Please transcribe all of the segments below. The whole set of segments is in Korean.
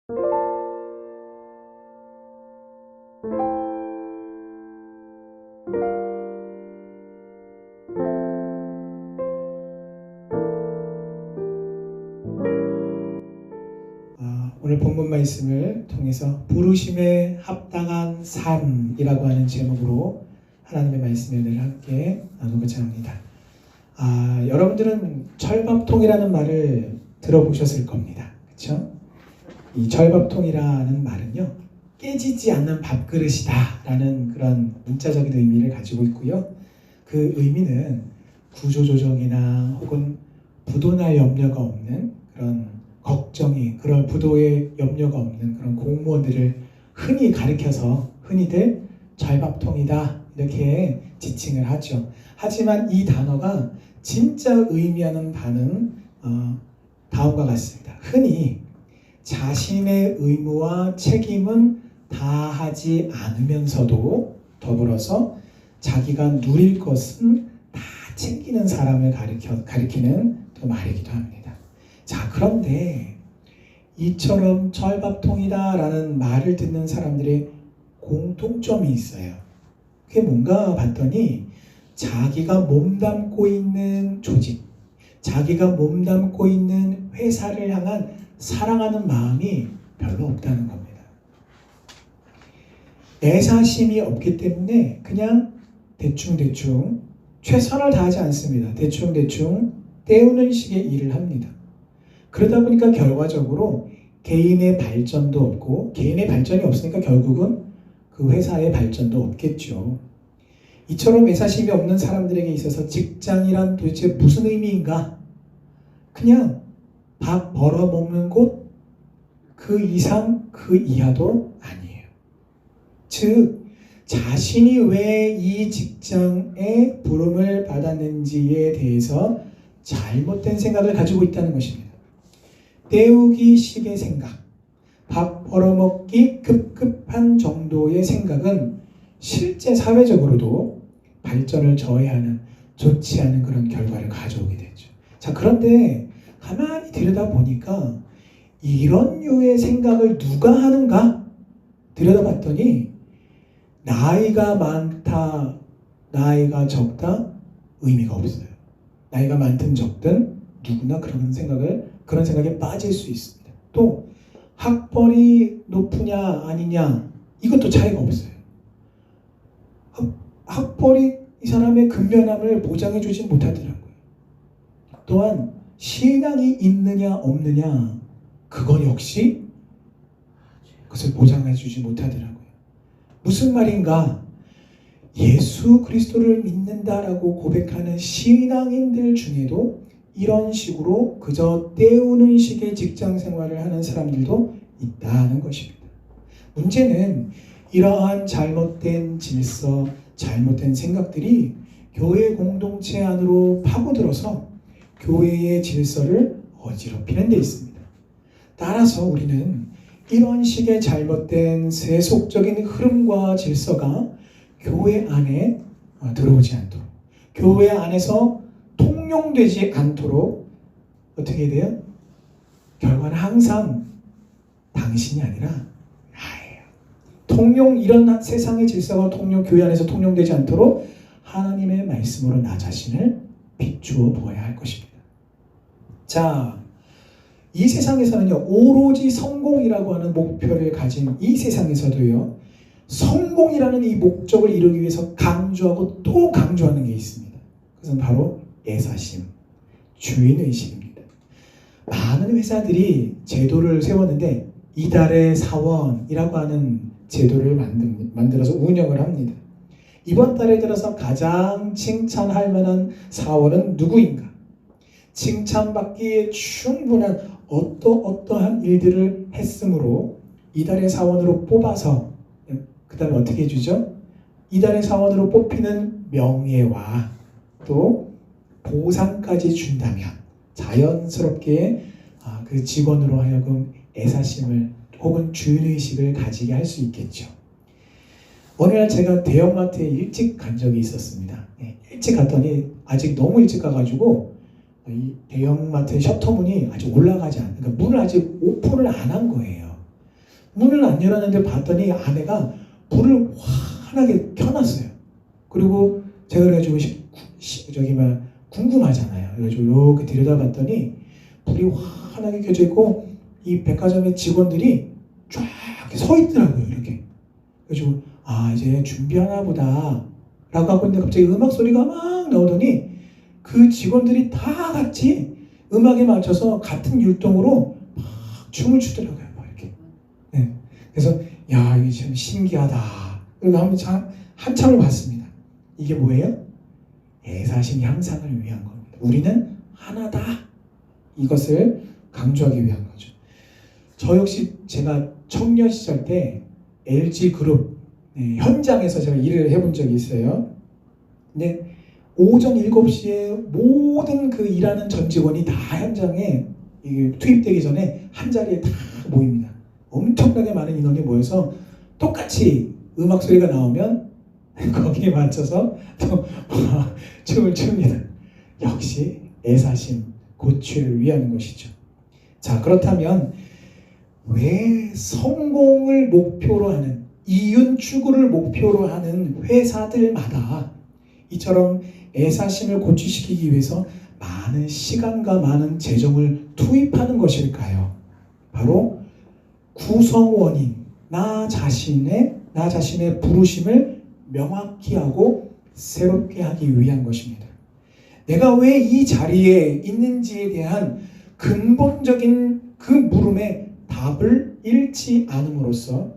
오늘 본문 말씀을 통해서 부르심에 합당한 삶이라고 하는 제목으로 하나님의 말씀을 함께 나누고자 합니다. 여러분들은 철밥통이라는 말을 들어보셨을 겁니다. 그렇죠? 이 철밥통이라는 말은요, 깨지지 않는 밥그릇이다 라는 그런 문자적인 의미를 가지고 있고요. 그 의미는 구조조정이나 혹은 부도날 염려가 없는 그런 걱정이, 그런 부도에 염려가 없는 그런 공무원들을 흔히 가리켜서 흔히들 절밥통이다 이렇게 지칭을 하죠. 하지만 이 단어가 진짜 의미하는 바는 다음과 같습니다. 흔히 자신의 의무와 책임은 다하지 않으면서도 더불어서 자기가 누릴 것은 다 챙기는 사람을 가리키는 또 말이기도 합니다. 자, 그런데 이처럼 철밥통이다 라는 말을 듣는 사람들의 공통점이 있어요. 그게 뭔가 봤더니 자기가 몸담고 있는 조직, 자기가 몸담고 있는 회사를 향한 사랑하는 마음이 별로 없다는 겁니다. 애사심이 없기 때문에 그냥 대충대충 최선을 다하지 않습니다. 대충대충 때우는 식의 일을 합니다. 그러다 보니까 결과적으로 개인의 발전도 없고, 개인의 발전이 없으니까 결국은 그 회사의 발전도 없겠죠. 이처럼 애사심이 없는 사람들에게 있어서 직장이란 도대체 무슨 의미인가? 그냥 밥 벌어먹는 곳, 그 이상 그 이하도 아니에요. 즉 자신이 왜 이 직장에 부름을 받았는지에 대해서 잘못된 생각을 가지고 있다는 것입니다. 때우기 식의 생각, 밥 벌어먹기 급급한 정도의 생각은 실제 사회적으로도 발전을 저해하는, 좋지 않은 그런 결과를 가져오게 되죠. 자, 그런데 가만히 들여다보니까 이런 류의 생각을 누가 하는가? 들여다봤더니 나이가 많다, 나이가 적다 의미가 없어요. 나이가 많든 적든 누구나 그런 생각에 빠질 수 있습니다. 또 학벌이 높으냐 아니냐 이것도 차이가 없어요. 학벌이 이 사람의 근면함을 보장해 주진 못하더라고요. 또한 신앙이 있느냐 없느냐 그건 역시 그것을 보장해 주지 못하더라고요. 무슨 말인가? 예수 그리스도를 믿는다라고 고백하는 신앙인들 중에도 이런 식으로 그저 때우는 식의 직장 생활을 하는 사람들도 있다는 것입니다. 문제는 이러한 잘못된 질서, 잘못된 생각들이 교회 공동체 안으로 파고들어서 교회의 질서를 어지럽히는 데 있습니다. 따라서 우리는 이런 식의 잘못된 세속적인 흐름과 질서가 교회 안에 들어오지 않도록, 교회 안에서 통용되지 않도록 어떻게 돼요? 결과는 항상 당신이 아니라 나예요. 이런 세상의 질서가 교회 안에서 통용되지 않도록 하나님의 말씀으로 나 자신을 비추어 보아야 할 것입니다. 자, 이 세상에서는요, 오로지 성공이라고 하는 목표를 가진 이 세상에서도요, 성공이라는 이 목적을 이루기 위해서 강조하고 또 강조하는 게 있습니다. 그것은 바로 애사심, 주인의식입니다. 많은 회사들이 제도를 세웠는데 이달의 사원이라고 하는 제도를 만들어서 운영을 합니다. 이번 달에 들어서 가장 칭찬할 만한 사원은 누구인가? 칭찬받기에 충분한 어떠한 일들을 했으므로 이달의 사원으로 뽑아서 그 다음에 어떻게 해주죠? 이달의 사원으로 뽑히는 명예와 또 보상까지 준다면 자연스럽게 그 직원으로 하여금 애사심을 혹은 주인의식을 가지게 할 수 있겠죠. 어느 날 제가 대형마트에 일찍 간 적이 있었습니다. 일찍 갔더니 아직 너무 일찍 가가지고 이 대형마트의 셔터문이 아직 올라가지 않아요. 그러니까 문을 아직 오픈을 안 한 거예요. 문을 안 열었는데 봤더니 아내가 불을 환하게 켜놨어요. 그리고 제가 그래가지고 궁금하잖아요. 그래가지고 이렇게 들여다봤더니 불이 환하게 켜져 있고 이 백화점의 직원들이 쫙 서 있더라고요. 이렇게. 그래가지고 이제 준비하나 보다 라고 하고 있는데 갑자기 음악 소리가 막 나오더니 그 직원들이 다 같이 음악에 맞춰서 같은 율동으로 막 춤을 추더라고요. 막 이렇게. 네. 그래서 야, 이게 참 신기하다. 그리고 한참을 봤습니다. 이게 뭐예요? 애사심 향상을 위한 겁니다. 우리는 하나다. 이것을 강조하기 위한 거죠. 저 역시 제가 청년 시절 때 LG 그룹 현장에서 제가 일을 해본 적이 있어요. 근데 오전 7시에 모든 그 일하는 전 직원이 다 현장에 투입되기 전에 한 자리에 다 모입니다. 엄청나게 많은 인원이 모여서 똑같이 음악 소리가 나오면 거기에 맞춰서 또 춤을 춥니다. 역시 애사심 고취를 위한 것이죠. 자, 그렇다면 왜 성공을 목표로 하는 이윤 추구를 목표로 하는 회사들마다 이처럼 애사심을 고취시키기 위해서 많은 시간과 많은 재정을 투입하는 것일까요? 바로 구성 원인, 나 자신의 부르심을 명확히 하고 새롭게 하기 위한 것입니다. 내가 왜 이 자리에 있는지에 대한 근본적인 그 물음에 답을 잃지 않음으로써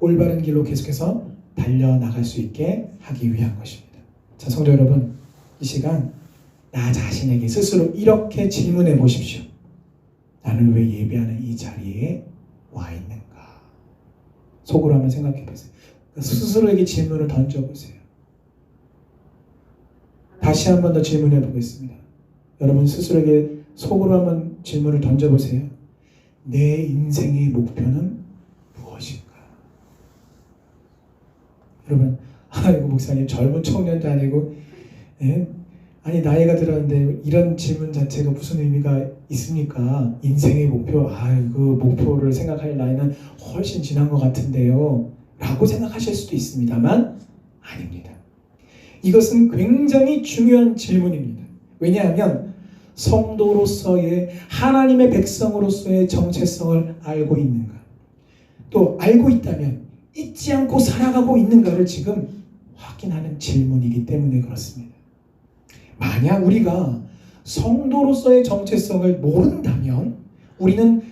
올바른 길로 계속해서 달려나갈 수 있게 하기 위한 것입니다. 자, 성도 여러분, 이 시간 나 자신에게 스스로 이렇게 질문해 보십시오. 나는 왜 예배하는 이 자리에 와 있는가? 속으로 한번 생각해 보세요. 스스로에게 질문을 던져보세요. 다시 한 번 더 질문해 보겠습니다. 여러분 스스로에게 속으로 한번 질문을 던져보세요. 내 인생의 목표는 무엇인가? 여러분, 아이고 목사님 젊은 청년도 아니고 아니 나이가 들었는데 이런 질문 자체가 무슨 의미가 있습니까? 인생의 목표, 그 목표를 생각할 나이는 훨씬 지난 것 같은데요 라고 생각하실 수도 있습니다만 아닙니다. 이것은 굉장히 중요한 질문입니다. 왜냐하면 성도로서의 하나님의 백성으로서의 정체성을 알고 있는가, 또 알고 있다면 잊지 않고 살아가고 있는가를 지금 확인하는 질문이기 때문에 그렇습니다. 만약 우리가 성도로서의 정체성을 모른다면 우리는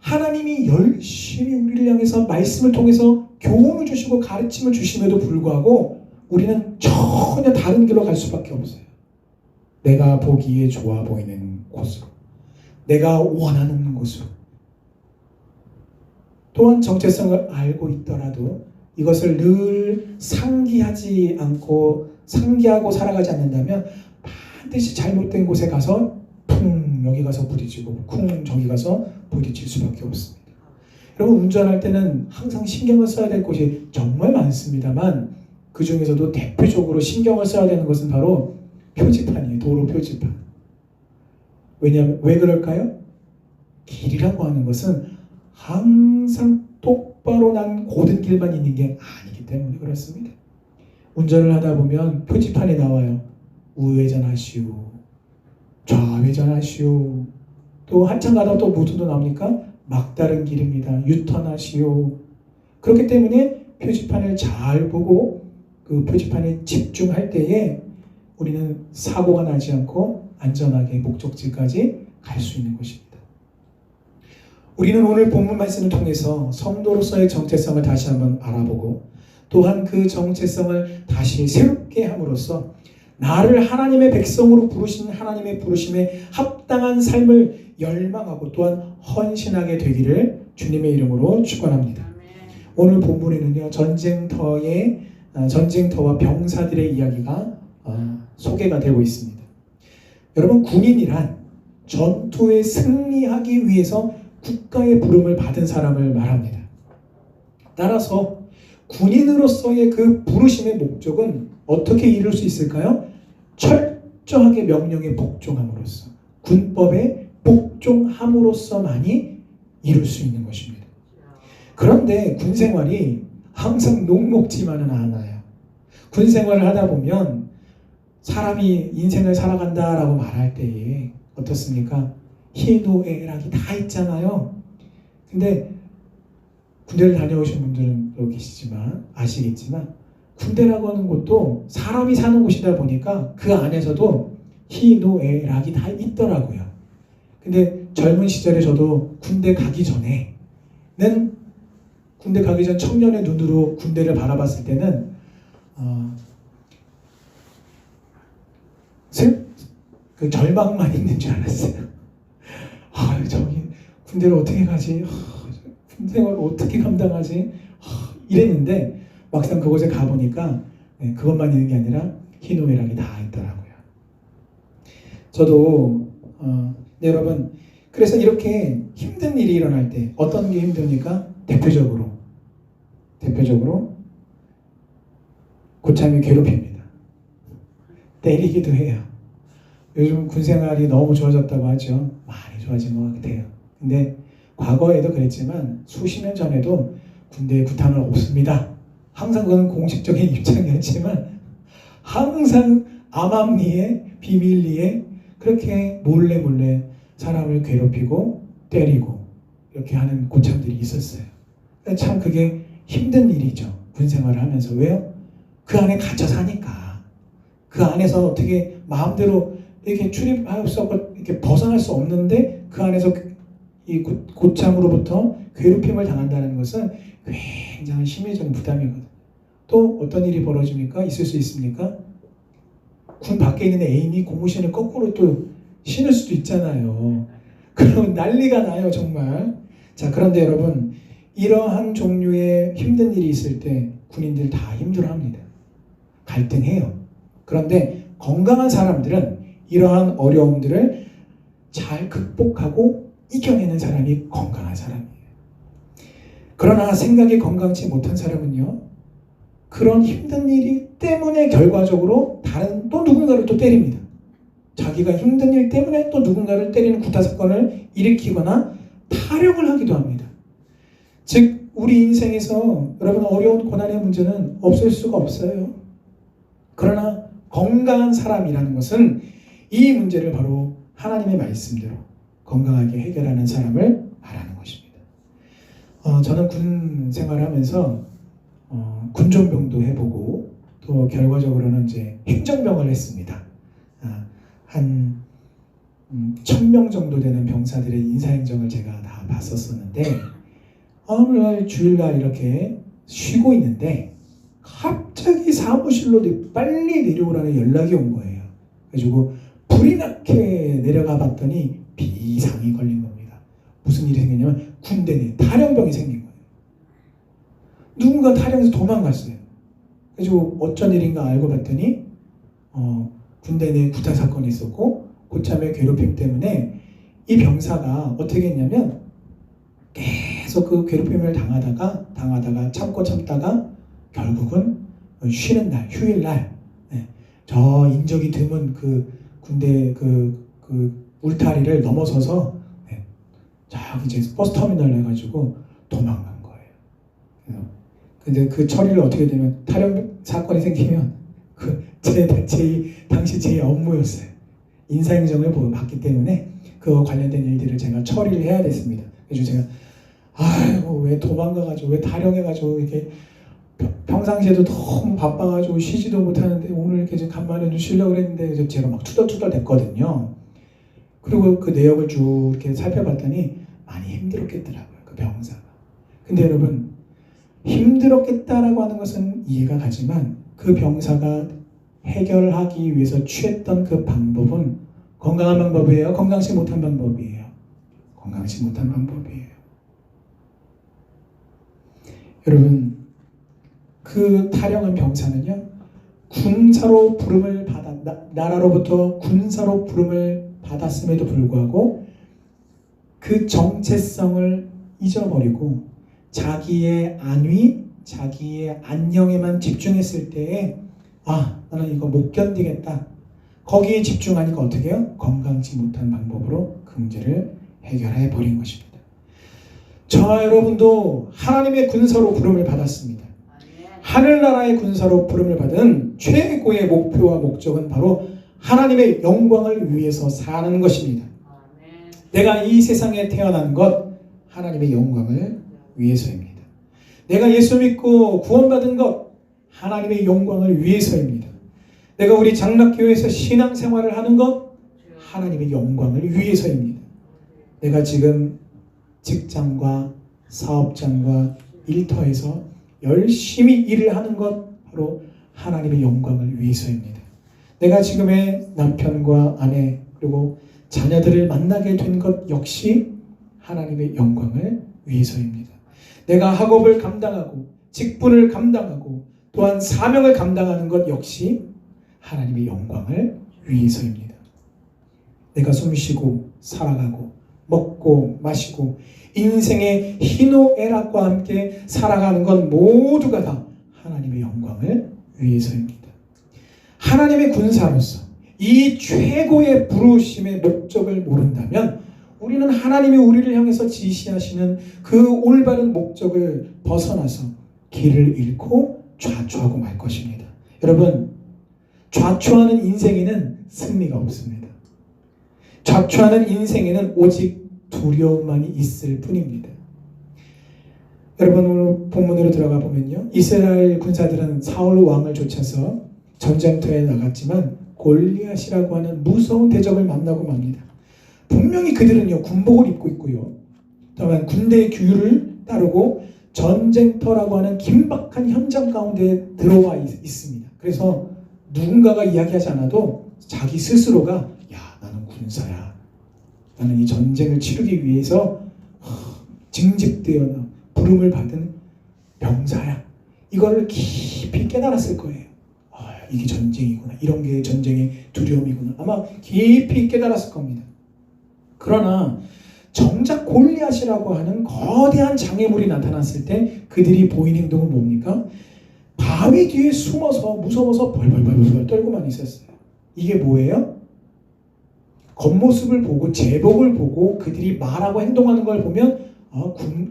하나님이 열심히 우리를 향해서 말씀을 통해서 교훈을 주시고 가르침을 주심에도 불구하고 우리는 전혀 다른 길로 갈 수밖에 없어요. 내가 보기에 좋아 보이는 곳으로, 내가 원하는 곳으로. 또한 정체성을 알고 있더라도 이것을 늘 상기하고 살아가지 않는다면 반드시 잘못된 곳에 가서 쿵 여기 가서 부딪히고 쿵 저기 가서 부딪힐 수밖에 없습니다. 여러분 운전할 때는 항상 신경을 써야 될 곳이 정말 많습니다만 그 중에서도 대표적으로 신경을 써야 되는 것은 바로 표지판이에요. 도로 표지판. 왜냐하면 왜 그럴까요? 길이라고 하는 것은 항상 똑바로 난 고든 길만 있는 게 아니기 때문에 그렇습니다. 운전을 하다 보면 표지판에 나와요. 우회전하시오, 좌회전하시오. 또 한참 가다 또 무슨 또 나옵니까? 막다른 길입니다. 유턴하시오. 그렇기 때문에 표지판을 잘 보고 그 표지판에 집중할 때에 우리는 사고가 나지 않고 안전하게 목적지까지 갈 수 있는 것입니다. 우리는 오늘 본문 말씀을 통해서 성도로서의 정체성을 다시 한번 알아보고 또한 그 정체성을 다시 새롭게 함으로써 나를 하나님의 백성으로 부르신 하나님의 부르심에 합당한 삶을 열망하고 또한 헌신하게 되기를 주님의 이름으로 축원합니다. 오늘 본문에는요 전쟁터와 병사들의 이야기가 소개가 되고 있습니다. 여러분 군인이란 전투에 승리하기 위해서 국가의 부름을 받은 사람을 말합니다. 따라서 군인으로서의 그 부르심의 목적은 어떻게 이룰 수 있을까요? 철저하게 명령에 복종함으로써 군법에 복종함으로써만이 이룰 수 있는 것입니다. 그런데 군 생활이 항상 녹록지만은 않아요. 군 생활을 하다 보면 사람이 인생을 살아간다라고 말할 때에 어떻습니까? 희노애락이 다 있잖아요. 근데 군대를 다녀오신 분들은 또 계시지만 아시겠지만 군대라고 하는 곳도 사람이 사는 곳이다 보니까 그 안에서도 희노애락이 다 있더라고요. 근데 젊은 시절에 저도 군대 가기 전에는 군대 가기 전 청년의 눈으로 군대를 바라봤을 때는 그 절망만 있는 줄 알았어요. 저기 군대를 어떻게 가지? 군 생활을 어떻게 감당하지? 이랬는데 막상 그곳에 가보니까 그것만 있는 게 아니라 희노애락이 다 있더라고요. 저도 여러분 그래서 이렇게 힘든 일이 일어날 때 어떤 게 힘듭니까? 대표적으로 고참이 괴롭힙니다. 때리기도 해요. 요즘 군생활이 너무 좋아졌다고 하죠. 많이 좋아진 것 같아요. 근데 과거에도 그랬지만 수십 년 전에도 군대에 구타는 없습니다. 항상 그건 공식적인 입장이었지만 항상 암암리에 비밀리에 그렇게 몰래 사람을 괴롭히고 때리고 이렇게 하는 고참들이 있었어요. 참 그게 힘든 일이죠. 군생활을 하면서. 왜요? 그 안에 갇혀 사니까. 그 안에서 어떻게 마음대로 이렇게 출입할 수 없고 이렇게 벗어날 수 없는데 그 안에서 이 고참으로부터 괴롭힘을 당한다는 것은 굉장히 심리적인 부담이거든요. 또 어떤 일이 벌어집니까? 있을 수 있습니까? 군 밖에 있는 애인이 고무신을 거꾸로 또 신을 수도 있잖아요. 그러면 난리가 나요, 정말. 자, 그런데 여러분, 이러한 종류의 힘든 일이 있을 때 군인들 다 힘들어합니다. 갈등해요. 그런데 건강한 사람들은 이러한 어려움들을 잘 극복하고 이겨내는 사람이 건강한 사람이에요. 그러나 생각이 건강치 못한 사람은요, 그런 힘든 일이 때문에 결과적으로 다른 또 누군가를 또 때립니다. 자기가 힘든 일 때문에 또 누군가를 때리는 구타 사건을 일으키거나 타령을 하기도 합니다. 즉 우리 인생에서 여러분 어려운 고난의 문제는 없을 수가 없어요. 그러나 건강한 사람이라는 것은 이 문제를 바로 하나님의 말씀대로 건강하게 해결하는 사람을 말하는 것입니다. 저는 군 생활하면서 군종병도 해보고 또 결과적으로는 이제 행정병을 했습니다. 한 1000명 정도 되는 병사들의 인사행정을 제가 다 봤었었는데 어느 날 주일날 이렇게 쉬고 있는데 갑자기 사무실로 빨리 내려오라는 연락이 온 거예요. 그래가지고 불이 나게 내려가 봤더니 비상이 걸린 겁니다. 무슨 일이 생겼냐면 군대 내 탈영병이 생긴 거예요. 누군가 탈영해서 도망갔어요. 그래가지고 어쩐 일인가 알고 봤더니 군대 내 구타 사건이 있었고 고참의 괴롭힘 때문에 이 병사가 어떻게 했냐면 계속 그 괴롭힘을 당하다가 참다가 결국은 쉬는 날, 휴일날 저 인적이 드문 그 군대 그 울타리를 넘어서서 저기 이제 버스터미널 해가지고 도망간 거예요. 근데 그 처리를 어떻게 되면 탈영 사건이 생기면 당시 제 업무였어요. 인사행정을 받기 때문에 그 관련된 일들을 제가 처리를 해야 됐습니다. 그래서 제가 왜 도망가가지고 왜 탈영해가지고 이렇게 평상시에도 너무 바빠가지고 쉬지도 못하는데 오늘 이렇게 간만에 좀 쉬려고 했는데 제가 막 투덜투덜 됐거든요. 그리고 그 내역을 쭉 이렇게 살펴봤더니 많이 힘들었겠더라고요, 그 병사가. 근데 여러분, 힘들었겠다라고 하는 것은 이해가 가지만 그 병사가 해결하기 위해서 취했던 그 방법은 건강한 방법이에요? 건강치 못한 방법이에요? 건강치 못한 방법이에요. 여러분, 그 탈영한 병사는요, 군사로 부름을 나라로부터 군사로 부름을 받았음에도 불구하고 그 정체성을 잊어버리고 자기의 안위, 자기의 안녕에만 집중했을 때에 나는 이거 못 견디겠다. 거기에 집중하니까 어떻게 해요? 건강치 못한 방법으로 그 문제를 해결해 버린 것입니다. 저와 여러분도 하나님의 군사로 부름을 받았습니다. 하늘나라의 군사로 부름을 받은 최고의 목표와 목적은 바로 하나님의 영광을 위해서 사는 것입니다. 내가 이 세상에 태어난 것 하나님의 영광을 위해서입니다. 내가 예수 믿고 구원받은 것 하나님의 영광을 위해서입니다. 내가 우리 장락교회에서 신앙생활을 하는 것 하나님의 영광을 위해서입니다. 내가 지금 직장과 사업장과 일터에서 열심히 일을 하는 것 바로 하나님의 영광을 위해서입니다. 내가 지금의 남편과 아내 그리고 자녀들을 만나게 된 것 역시 하나님의 영광을 위해서입니다. 내가 학업을 감당하고 직분을 감당하고 또한 사명을 감당하는 것 역시 하나님의 영광을 위해서입니다. 내가 숨쉬고 살아가고 먹고 마시고 인생의 희노애락과 함께 살아가는 건 모두가 다 하나님의 영광을 위해서입니다. 하나님의 군사로서 이 최고의 부르심의 목적을 모른다면 우리는 하나님이 우리를 향해서 지시하시는 그 올바른 목적을 벗어나서 길을 잃고 좌초하고 말 것입니다. 여러분, 좌초하는 인생에는 승리가 없습니다. 좌초하는 인생에는 오직 두려움만이 있을 뿐입니다. 여러분, 오늘 본문으로 들어가 보면요, 이스라엘 군사들은 사울 왕을 쫓아서 전쟁터에 나갔지만 골리앗이라고 하는 무서운 대적을 만나고 맙니다. 분명히 그들은요 군복을 입고 있고요, 또한 군대의 규율을 따르고 전쟁터라고 하는 긴박한 현장 가운데 들어와 있습니다. 그래서 누군가가 이야기하지 않아도 자기 스스로가 야, 나는 군사야, 나는 이 전쟁을 치르기 위해서 징집되어 부름을 받은 병사야, 이거를 깊이 깨달았을 거예요. 이게 전쟁이구나, 이런 게 전쟁의 두려움이구나, 아마 깊이 깨달았을 겁니다. 그러나 정작 골리앗이라고 하는 거대한 장애물이 나타났을 때 그들이 보인 행동은 뭡니까? 바위 뒤에 숨어서 무서워서 벌벌벌 떨고만 있었어요. 이게 뭐예요? 겉모습을 보고 제복을 보고 그들이 말하고 행동하는 걸 보면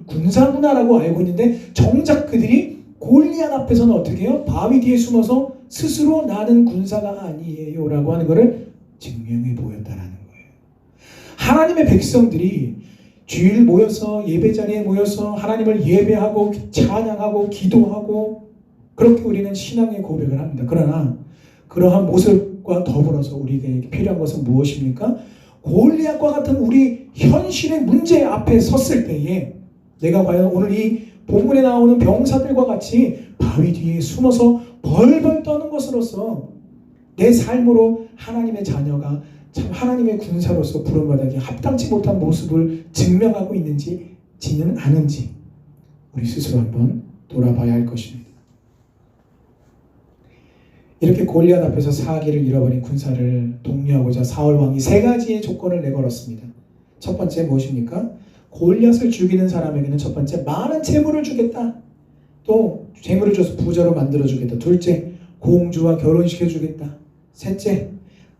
군사구나라고 알고 있는데 정작 그들이 골리앗 앞에서는 어떻게 해요? 바위 뒤에 숨어서 스스로 나는 군사가 아니에요 라고 하는 것을 증명해 보였다라는 거예요. 하나님의 백성들이 주일 모여서 예배 자리에 모여서 하나님을 예배하고 찬양하고 기도하고 그렇게 우리는 신앙의 고백을 합니다. 그러나 그러한 모습과 더불어서 우리에게 필요한 것은 무엇입니까? 골리앗과 같은 우리 현실의 문제 앞에 섰을 때에 내가 과연 오늘 이 본문에 나오는 병사들과 같이 바위 뒤에 숨어서 벌벌 떠는 것으로서 내 삶으로 하나님의 자녀가 참 하나님의 군사로서 부름받기 합당치 못한 모습을 증명하고 있는지는 않은지 우리 스스로 한번 돌아봐야 할 것입니다. 이렇게 골리앗 앞에서 사기를 잃어버린 군사를 독려하고자 사울 왕이 세 가지의 조건을 내걸었습니다. 첫 번째 무엇입니까? 골리앗을 죽이는 사람에게는 첫 번째 많은 재물을 주겠다. 또 재물을 줘서 부자로 만들어주겠다. 둘째, 공주와 결혼시켜주겠다. 셋째,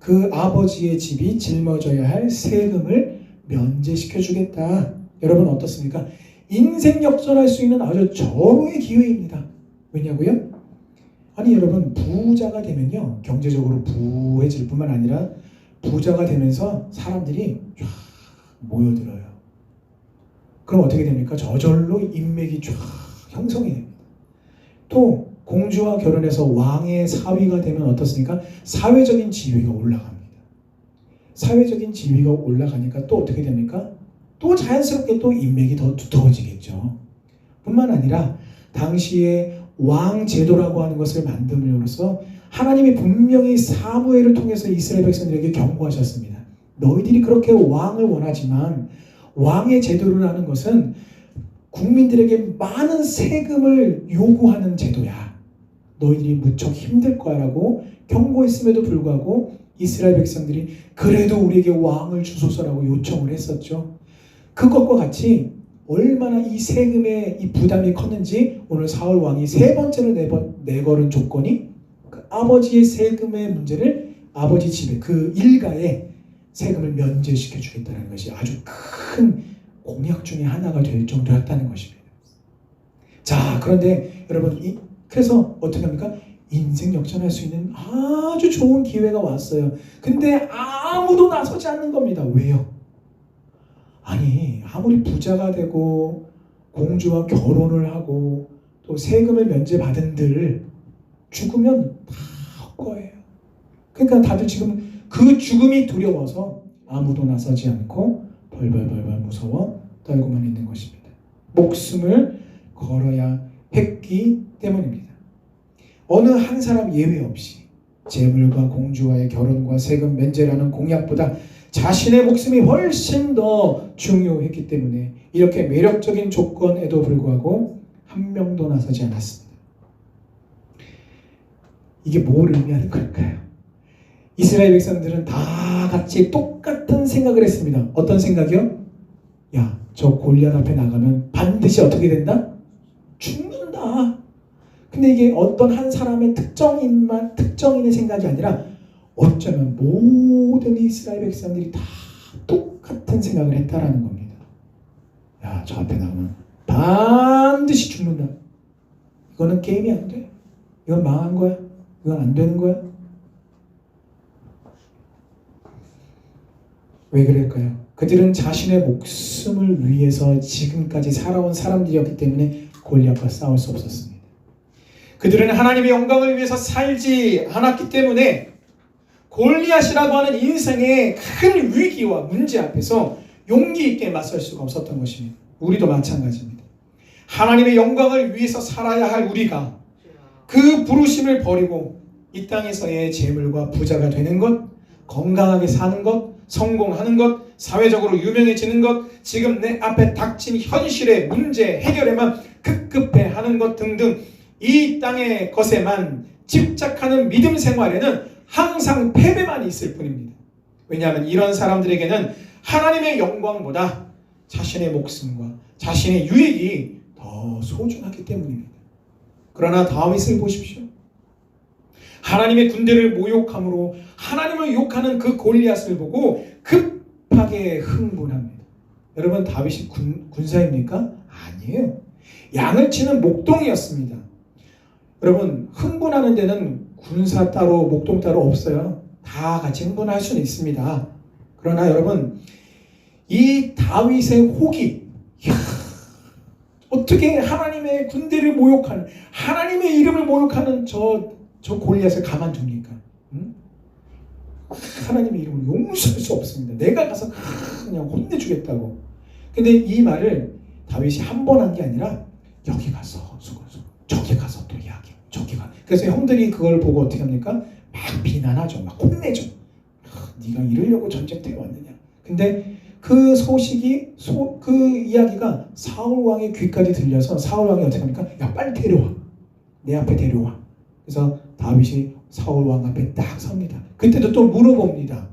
그 아버지의 집이 짊어져야 할 세금을 면제시켜주겠다. 여러분 어떻습니까? 인생 역전할 수 있는 아주 절호의 기회입니다. 왜냐고요? 아니 여러분, 부자가 되면요 경제적으로 부해질 뿐만 아니라 부자가 되면서 사람들이 쫙 모여들어요. 그럼 어떻게 됩니까? 저절로 인맥이 쫙 형성이 됩니다. 또 공주와 결혼해서 왕의 사위가 되면 어떻습니까? 사회적인 지위가 올라갑니다. 사회적인 지위가 올라가니까 또 어떻게 됩니까? 또 자연스럽게 또 인맥이 더 두터워지겠죠. 뿐만 아니라 당시에 왕 제도라고 하는 것을 만듦으로써 하나님이 분명히 사무엘을 통해서 이스라엘 백성들에게 경고하셨습니다. 너희들이 그렇게 왕을 원하지만 왕의 제도를 하는 것은 국민들에게 많은 세금을 요구하는 제도야. 너희들이 무척 힘들 거야 라고 경고했음에도 불구하고 이스라엘 백성들이 그래도 우리에게 왕을 주소서라고 요청을 했었죠. 그것과 같이 얼마나 이 세금의 이 부담이 컸는지 오늘 사울 왕이 세 번째로 내걸은 조건이 그 아버지의 세금의 문제를 아버지 집에 그 일가에 세금을 면제시켜 주겠다는 것이 아주 큰 공약 중에 하나가 될 정도였다는 것입니다. 자, 그런데 여러분, 그래서 어떻게 합니까? 인생 역전할 수 있는 아주 좋은 기회가 왔어요. 근데 아무도 나서지 않는 겁니다. 왜요? 아니, 아무리 부자가 되고 공주와 결혼을 하고 또 세금을 면제받은들 죽으면 다 헛거예요. 그러니까 다들 지금 그 죽음이 두려워서 아무도 나서지 않고 벌벌벌벌 무서워 떨고만 있는 것입니다. 목숨을 걸어야 했기 때문입니다. 어느 한 사람 예외 없이 재물과 공주와의 결혼과 세금 면제라는 공약보다 자신의 목숨이 훨씬 더 중요했기 때문에 이렇게 매력적인 조건에도 불구하고 한 명도 나서지 않았습니다. 이게 뭘 의미하는 걸까요? 이스라엘 백성들은 다 같이 똑같은 생각을 했습니다. 어떤 생각이요? 야, 저 골리앗 앞에 나가면 반드시 어떻게 된다? 죽는다. 근데 이게 어떤 한 사람의 특정인의 생각이 아니라 어쩌면 모든 이스라엘 백성들이 다 똑같은 생각을 했다라는 겁니다. 야, 저 앞에 나가면 반드시 죽는다. 이거는 게임이 안 돼. 이건 망한 거야. 이건 안 되는 거야. 왜 그럴까요? 그들은 자신의 목숨을 위해서 지금까지 살아온 사람들이었기 때문에 골리앗과 싸울 수 없었습니다. 그들은 하나님의 영광을 위해서 살지 않았기 때문에 골리앗이라고 하는 인생의 큰 위기와 문제 앞에서 용기 있게 맞설 수가 없었던 것입니다. 우리도 마찬가지입니다. 하나님의 영광을 위해서 살아야 할 우리가 그 부르심을 버리고 이 땅에서의 재물과 부자가 되는 것, 건강하게 사는 것, 성공하는 것, 사회적으로 유명해지는 것, 지금 내 앞에 닥친 현실의 문제 해결에만 급급해하는 것 등등 이 땅의 것에만 집착하는 믿음 생활에는 항상 패배만 있을 뿐입니다. 왜냐하면 이런 사람들에게는 하나님의 영광보다 자신의 목숨과 자신의 유익이 더 소중하기 때문입니다. 그러나 다윗을 보십시오. 하나님의 군대를 모욕함으로 하나님을 욕하는 그 골리앗을 보고 급하게 흥분합니다. 여러분, 다윗이 군사입니까? 아니에요. 양을 치는 목동이었습니다. 여러분, 흥분하는 데는 군사 따로 목동 따로 없어요. 다 같이 흥분할 수는 있습니다. 그러나 여러분, 이 다윗의 혹이 어떻게 하나님의 군대를 모욕하는, 하나님의 이름을 모욕하는 저 골리앗을 가만둡니까? 응? 하나님의 이름을 용서할 수 없습니다. 내가 가서 그냥 혼내주겠다고. 근데 이 말을 다윗이 한 번 한 게 아니라 여기 가서 수고수, 저기 가서 또 이야기, 저기 가. 그래서 형들이 그걸 보고 어떻게 합니까? 막 비난하죠, 막 혼내죠. 네가 이러려고 전쟁터에 왔느냐. 근데 그 소식이 그 이야기가 사울 왕의 귀까지 들려서 사울 왕이 어떻게 합니까? 야, 빨리 데려와. 내 앞에 데려와. 그래서 다윗이 사울 왕 앞에 딱 섭니다. 그때도 또 물어봅니다.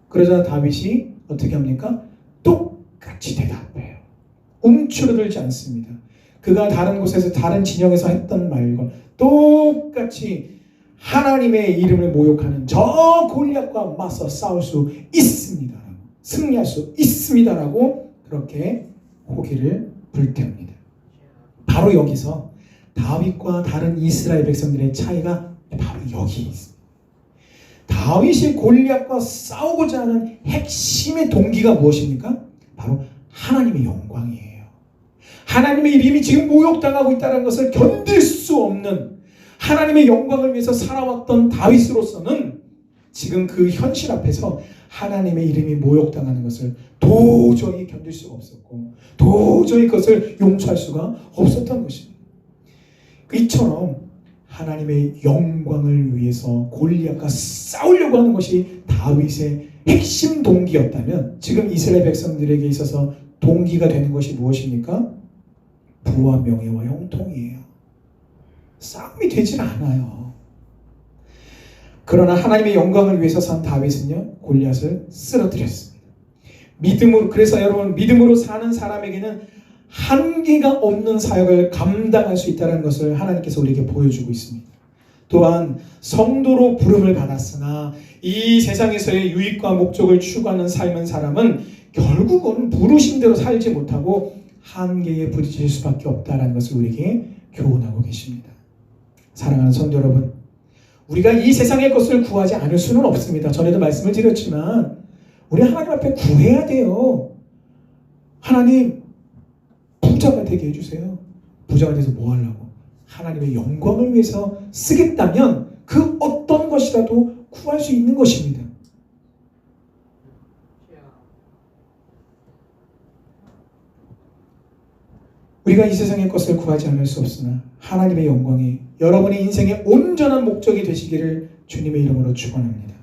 그러자 다윗이 어떻게 합니까? 똑같이 대답해요. 움츠러들지 않습니다. 그가 다른 곳에서 다른 진영에서 했던 말과 똑같이 하나님의 이름을 모욕하는 저 골리앗과 맞서 싸울 수 있습니다. 승리할 수 있습니다라고 그렇게 호기를 불태웁니다. 바로 여기서 다윗과 다른 이스라엘 백성들의 차이가 바로 여기 있습니다. 다윗이 골리앗과 싸우고자 하는 핵심의 동기가 무엇입니까? 바로 하나님의 영광이에요. 하나님의 이름이 지금 모욕당하고 있다는 것을 견딜 수 없는 하나님의 영광을 위해서 살아왔던 다윗으로서는 지금 그 현실 앞에서 하나님의 이름이 모욕당하는 것을 도저히 견딜 수가 없었고 도저히 그것을 용서할 수가 없었던 것입니다. 이처럼 하나님의 영광을 위해서 골리앗과 싸우려고 하는 것이 다윗의 핵심 동기였다면 지금 이스라엘 백성들에게 있어서 동기가 되는 것이 무엇입니까? 부와 명예와 형통이에요. 싸움이 되질 않아요. 그러나 하나님의 영광을 위해서 산 다윗은요, 골리앗을 쓰러뜨렸습니다. 믿음으로, 그래서 여러분, 믿음으로 사는 사람에게는 한계가 없는 사역을 감당할 수 있다는 것을 하나님께서 우리에게 보여주고 있습니다. 또한 성도로 부름을 받았으나 이 세상에서의 유익과 목적을 추구하는 삶은 사람은 결국은 부르심대로 살지 못하고 한계에 부딪힐 수밖에 없다는 것을 우리에게 교훈하고 계십니다. 사랑하는 성도 여러분, 우리가 이 세상의 것을 구하지 않을 수는 없습니다. 전에도 말씀을 드렸지만 우리 하나님 앞에 구해야 돼요. 하나님, 부자가 되게 해주세요. 부자가 돼서 뭐 하려고? 하나님의 영광을 위해서 쓰겠다면 그 어떤 것이라도 구할 수 있는 것입니다. 우리가 이 세상의 것을 구하지 않을 수 없으나 하나님의 영광이 여러분의 인생의 온전한 목적이 되시기를 주님의 이름으로 축원합니다.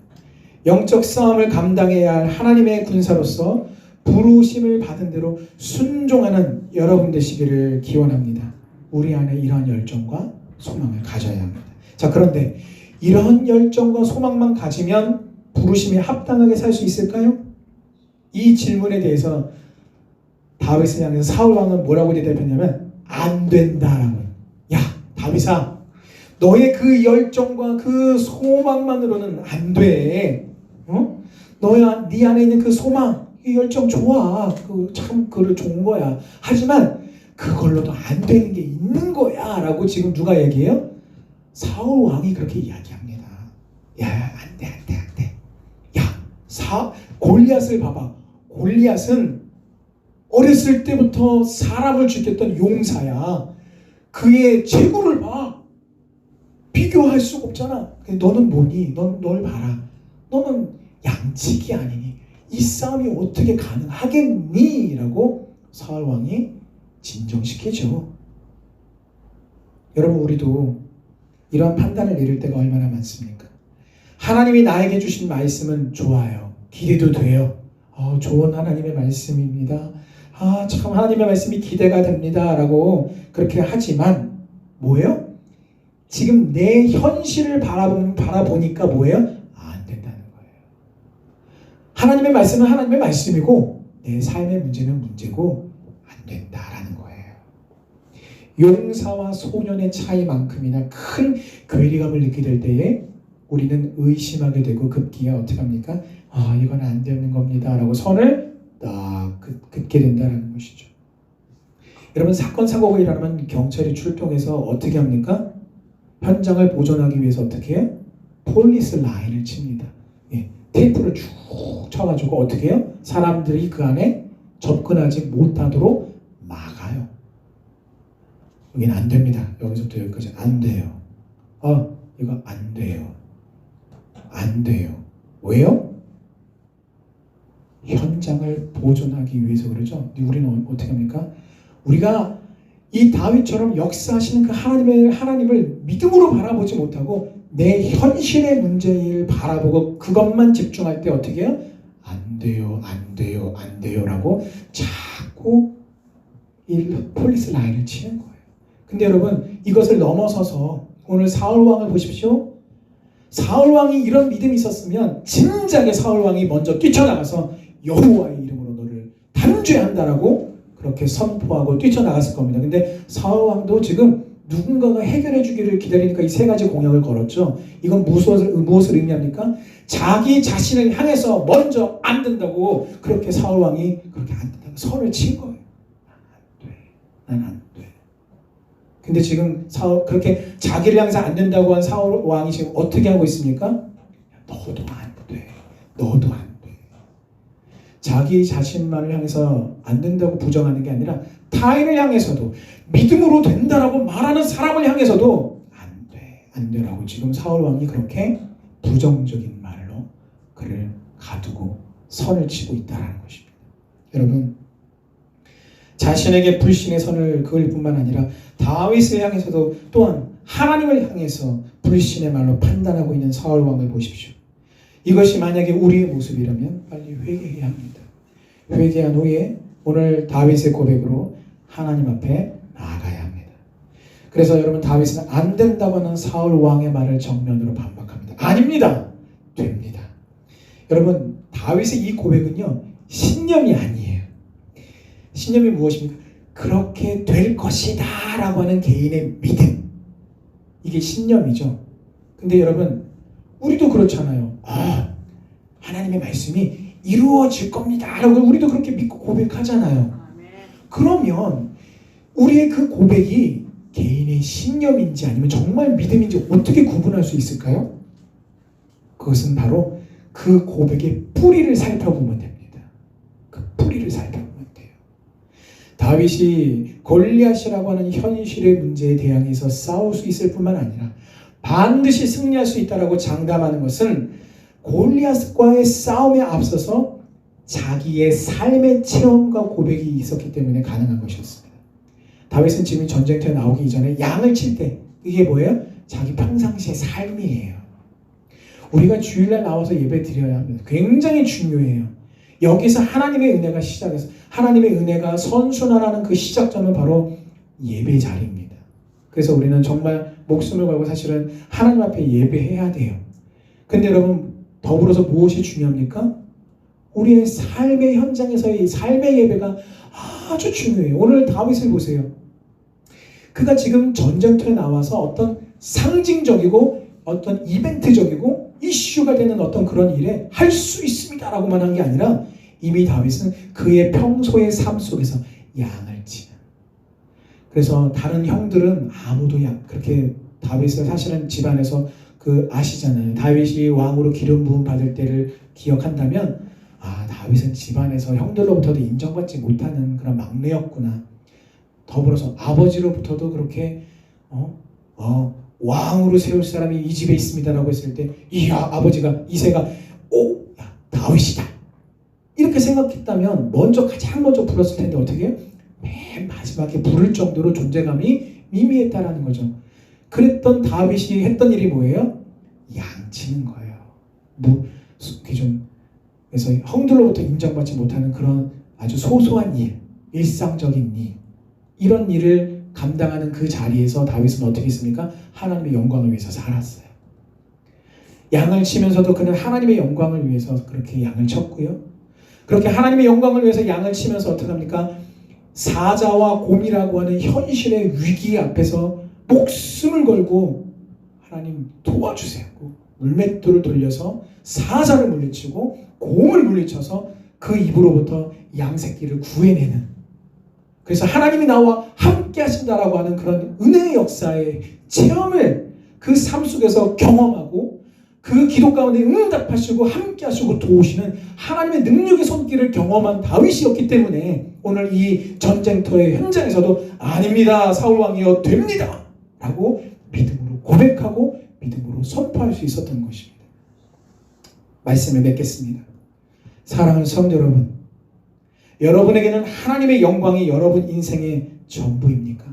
영적 싸움을 감당해야 할 하나님의 군사로서 부르심을 받은 대로 순종하는 여러분 되시기를 기원합니다. 우리 안에 이러한 열정과 소망을 가져야 합니다. 자, 그런데 이러한 열정과 소망만 가지면 부르심에 합당하게 살 수 있을까요? 이 질문에 대해서 다윗을 향해서 사울 왕은 뭐라고 대답했냐면 안 된다라고. 야, 다윗아, 너의 그 열정과 그 소망만으로는 안 돼. 너야 네 안에 있는 그 소망, 이 열정 좋아. 참 그래 좋은 거야. 하지만 그걸로도 안 되는 게 있는 거야라고 지금 누가 얘기해요? 사울 왕이 그렇게 이야기합니다. 야, 안 돼. 야, 골리앗을 봐봐. 골리앗은 어렸을 때부터 사람을 죽였던 용사야. 그의 재구를 봐. 비교할 수가 없잖아. 너는 뭐니? 널 봐라. 너는 양치기 아니니? 이 싸움이 어떻게 가능하겠니? 라고 사울 왕이 진정시키죠. 여러분, 우리도 이러한 판단을 내릴 때가 얼마나 많습니까? 하나님이 나에게 주신 말씀은 좋아요. 기대도 돼요. 좋은 하나님의 말씀입니다. 참 하나님의 말씀이 기대가 됩니다. 라고 그렇게 하지만 뭐예요? 지금 내 현실을 바라보니까 뭐예요? 안 된다는 거예요. 하나님의 말씀은 하나님의 말씀이고 내 삶의 문제는 문제고 안 된다라는 거예요. 용사와 소년의 차이만큼이나 큰 괴리감을 느끼게 될 때에 우리는 의심하게 되고 급기야 어떻게 합니까? 이건 안 되는 겁니다. 라고 선을 딱 긋게 된다는 것이죠. 여러분, 사건 사고가 일어나면 경찰이 출동해서 어떻게 합니까? 현장을 보존하기 위해서 어떻게 해요? 폴리스 라인을 칩니다. 테이프를 쭉 쳐가지고 어떻게 해요? 사람들이 그 안에 접근하지 못하도록 막아요. 여기는 안 됩니다. 여기서부터 여기까지 안 돼요. 이거 안 돼요. 안 돼요. 왜요? 현장을 보존하기 위해서 그러죠. 우리는 어떻게 합니까? 우리가 이 다윗처럼 역사하시는 그 하나님을 믿음으로 바라보지 못하고 내 현실의 문제를 바라보고 그것만 집중할 때 어떻게 해요? 안 돼요 라고 자꾸 이 폴리스 라인을 치는 거예요. 근데 여러분, 이것을 넘어서서 오늘 사울왕을 보십시오. 사울왕이 이런 믿음이 있었으면 진작에 사울왕이 먼저 뛰쳐나가서 여호와의 이름으로 너를 단죄한다라고 그렇게 선포하고 뛰쳐나갔을 겁니다. 근데 사울왕도 지금 누군가가 해결해 주기를 기다리니까 이 세 가지 공약을 걸었죠. 이건 무엇을 의미합니까? 자기 자신을 향해서 먼저 안 된다고 그렇게 사울왕이 그렇게 안 된다고 선을 친 거예요. 난 안 돼. 근데 지금 그렇게 자기를 향해서 안 된다고 한 사울왕이 지금 어떻게 하고 있습니까? 너도 안 돼. 너도 안 돼. 자기 자신만을 향해서 안 된다고 부정하는 게 아니라 타인을 향해서도 믿음으로 된다라고 말하는 사람을 향해서도 안 돼라고 지금 사울왕이 그렇게 부정적인 말로 그를 가두고 선을 치고 있다는 것입니다. 여러분, 자신에게 불신의 선을 그을 뿐만 아니라 다윗을 향해서도 또한 하나님을 향해서 불신의 말로 판단하고 있는 사울왕을 보십시오. 이것이 만약에 우리의 모습이라면 빨리 회개해야 합니다. 회개한 후에 오늘 다윗의 고백으로 하나님 앞에 나아가야 합니다. 그래서 여러분, 다윗은 안 된다고 하는 사울 왕의 말을 정면으로 반박합니다. 아닙니다. 됩니다. 여러분, 다윗의 이 고백은요, 신념이 아니에요. 신념이 무엇입니까? 그렇게 될 것이다 라고 하는 개인의 믿음. 이게 신념이죠. 근데 여러분, 우리도 그렇잖아요. 하나님의 말씀이 이루어질 겁니다 라고 우리도 그렇게 믿고 고백하잖아요. 그러면 우리의 그 고백이 개인의 신념인지 아니면 정말 믿음인지 어떻게 구분할 수 있을까요? 그것은 바로 그 고백의 뿌리를 살펴보면 됩니다. 그 뿌리를 살펴보면 돼요. 다윗이 골리앗이라고 하는 현실의 문제에 대항해서 싸울 수 있을 뿐만 아니라 반드시 승리할 수 있다라고 장담하는 것은 골리앗과의 싸움에 앞서서 자기의 삶의 체험과 고백이 있었기 때문에 가능한 것이었습니다. 다윗은 지금 전쟁터에 나오기 이전에 양을 칠 때 이게 뭐예요? 자기 평상시의 삶이에요. 우리가 주일날 나와서 예배 드려야 합니다. 굉장히 중요해요. 여기서 하나님의 은혜가 시작해서 하나님의 은혜가 선순환하는 그 시작점은 바로 예배 자리입니다. 그래서 우리는 정말 목숨을 걸고 사실은 하나님 앞에 예배해야 돼요. 근데 여러분 더불어서 무엇이 중요합니까? 우리의 삶의 현장에서의 삶의 예배가 아주 중요해요. 오늘 다윗을 보세요. 그가 지금 전쟁터에 나와서 어떤 상징적이고 어떤 이벤트적이고 이슈가 되는 어떤 그런 일에 할 수 있습니다 라고만 한 게 아니라 이미 다윗은 그의 평소의 삶 속에서 양을 치는, 그래서 다른 형들은 아무도 그렇게 다윗을 사실은 집안에서 아시잖아요. 다윗이 왕으로 기름 부음 받을 때를 기억한다면 다윗은 집안에서 형들로부터도 인정받지 못하는 그런 막내였구나. 더불어서 아버지로부터도 그렇게 왕으로 세울 사람이 이 집에 있습니다라고 했을 때 이야 아버지가 이새가 야, 다윗이다 이렇게 생각했다면 가장 먼저 불었을 텐데 어떻게 해요? 맨 마지막에 부를 정도로 존재감이 미미했다라는 거죠. 그랬던 다윗이 했던 일이 뭐예요? 양치는 거예요. 그래서 형들로부터 인정받지 못하는 그런 아주 소소한 일, 일상적인 일, 이런 일을 감당하는 그 자리에서 다윗은 어떻게 했습니까? 하나님의 영광을 위해서 살았어요. 양을 치면서도 그는 하나님의 영광을 위해서 그렇게 양을 쳤고요. 그렇게 하나님의 영광을 위해서 양을 치면서 어떻게 합니까? 사자와 곰이라고 하는 현실의 위기 앞에서 목숨을 걸고 하나님 도와주세요. 물맷돌을 돌려서 사자를 물리치고 곰을 물리쳐서 그 입으로부터 양새끼를 구해내는, 그래서 하나님이 나와 함께 하신다라고 하는 그런 은혜의 역사의 체험을 그 삶 속에서 경험하고 그 기도 가운데 응답하시고 함께 하시고 도우시는 하나님의 능력의 손길을 경험한 다윗이었기 때문에 오늘 이 전쟁터의 현장에서도 아닙니다 사울왕이여 됩니다 라고 믿음으로 고백하고 믿음으로 선포할 수 있었던 것입니다. 말씀을 맺겠습니다. 사랑하는 성도 여러분, 여러분에게는 하나님의 영광이 여러분 인생의 전부입니까?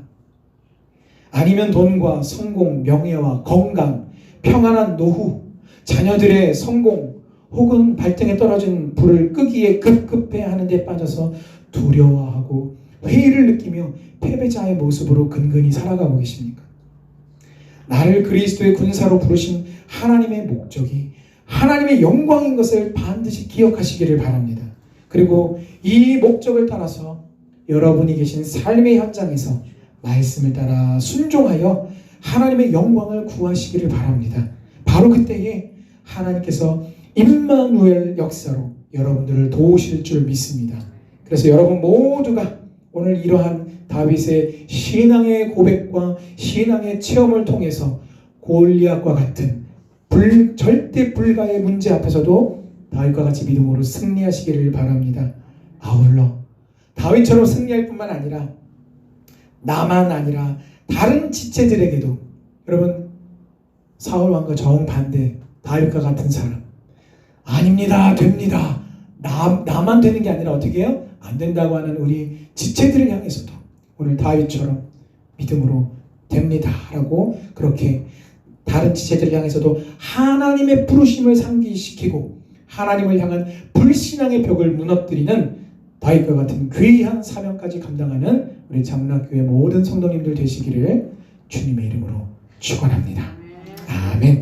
아니면 돈과 성공, 명예와 건강, 평안한 노후, 자녀들의 성공 혹은 발등에 떨어진 불을 끄기에 급급해 하는 데 빠져서 두려워하고 회의를 느끼며 패배자의 모습으로 근근히 살아가고 계십니까? 나를 그리스도의 군사로 부르신 하나님의 목적이 하나님의 영광인 것을 반드시 기억하시기를 바랍니다. 그리고 이 목적을 따라서 여러분이 계신 삶의 현장에서 말씀을 따라 순종하여 하나님의 영광을 구하시기를 바랍니다. 바로 그때에 하나님께서 임마누엘 역사로 여러분들을 도우실 줄 믿습니다. 그래서 여러분 모두가 오늘 이러한 다윗의 신앙의 고백과 신앙의 체험을 통해서 골리앗과 같은 절대 불가의 문제 앞에서도 다윗과 같이 믿음으로 승리하시기를 바랍니다. 아울러 다윗처럼 승리할 뿐만 아니라 나만 아니라 다른 지체들에게도, 여러분 사울왕과 정반대 다윗과 같은 사람 아닙니다 됩니다 나만 되는 게 아니라 어떻게 해요? 안 된다고 하는 우리 지체들을 향해서도 오늘 다윗처럼 믿음으로 됩니다 라고 그렇게 다른 지체들을 향해서도 하나님의 부르심을 상기시키고 하나님을 향한 불신앙의 벽을 무너뜨리는 다윗과 같은 귀한 사명까지 감당하는 우리 장락교회 모든 성도님들 되시기를 주님의 이름으로 축원합니다. 아멘.